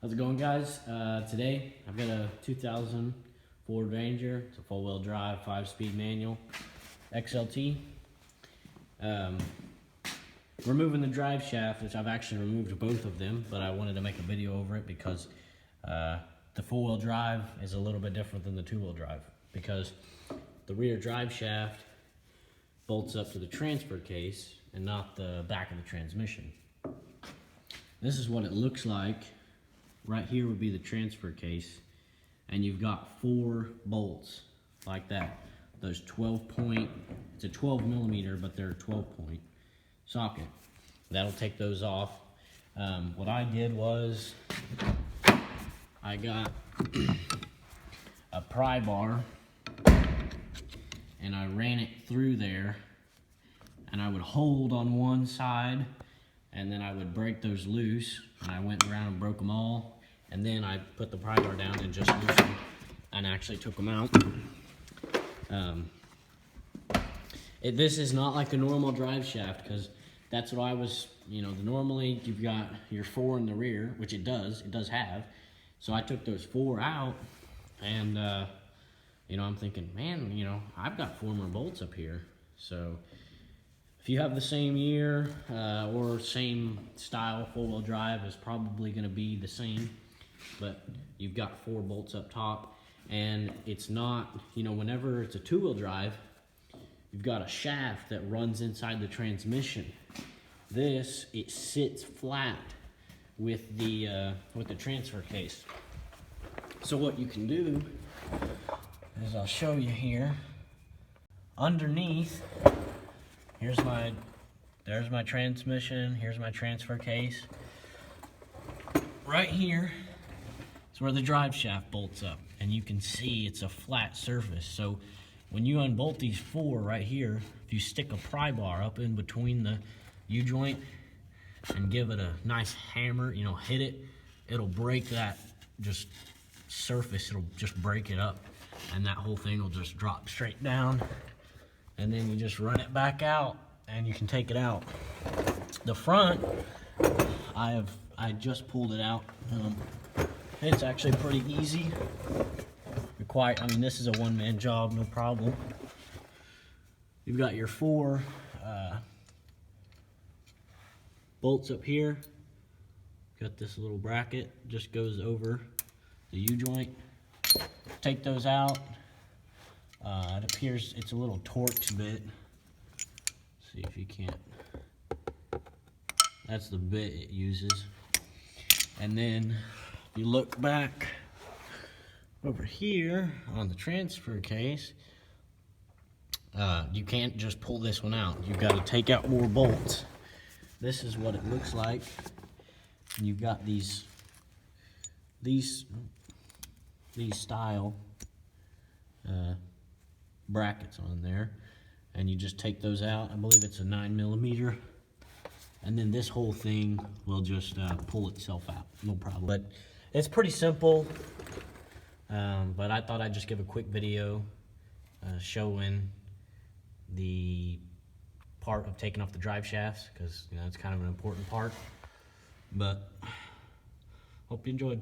How's it going, guys? Today I've got a 2000 Ford Ranger. It's a four-wheel drive, 5-speed manual, XLT. Removing the drive shaft, which I've actually removed both of them, but I wanted to make a video over it because the four-wheel drive is a little bit different than the two-wheel drive, because the rear drive shaft bolts up to the transfer case and not the back of the transmission. This is what it looks like. Right here would be the transfer case, and you've got 4 bolts like that. Those 12-point, it's a 12 millimeter, but they're a 12-point socket. That'll take those off. What I did was I got a pry bar and I ran it through there, and I would hold on one side and then I would break those loose, and I went around and broke them all, and then I put the pry bar down and just loosened and actually took them out. This is not like a normal drive shaft, because that's what I was, normally you've got your 4 in the rear, which it does have. So I took those 4 out, and I'm thinking, man, I've got 4 more bolts up here. So if you have the same year or same style four-wheel drive, it's probably going to be the same, but you've got 4 bolts up top, and it's not, whenever it's a two-wheel drive, you've got a shaft that runs inside the transmission. This, it sits flat with the transfer case. So what you can do is, I'll show you here. Underneath, there's my transmission, here's my transfer case. Right here is where the drive shaft bolts up, and you can see it's a flat surface. So when you unbolt these 4 right here, if you stick a pry bar up in between the U-joint and give it a nice hammer, hit it, it'll break that just surface, it'll just break it up, and that whole thing will just drop straight down, and then you just run it back out and you can take it out. The front, I just pulled it out. It's actually pretty easy. This is a one-man job, no problem. You've got your 4 bolts up here. Got this little bracket, just goes over the U-joint. Take those out. It appears it's a little torqued bit. See if you can't. That's the bit it uses. And then if you look back over here on the transfer case, you can't just pull this one out. You've got to take out more bolts. This is what it looks like. You've got these style brackets on there, and you just take those out. I believe it's a 9 millimeter, and then this whole thing will just pull itself out, no problem. But it's pretty simple. But I thought I'd just give a quick video showing the part of taking off the drive shafts, because it's kind of an important part. But hope you enjoyed.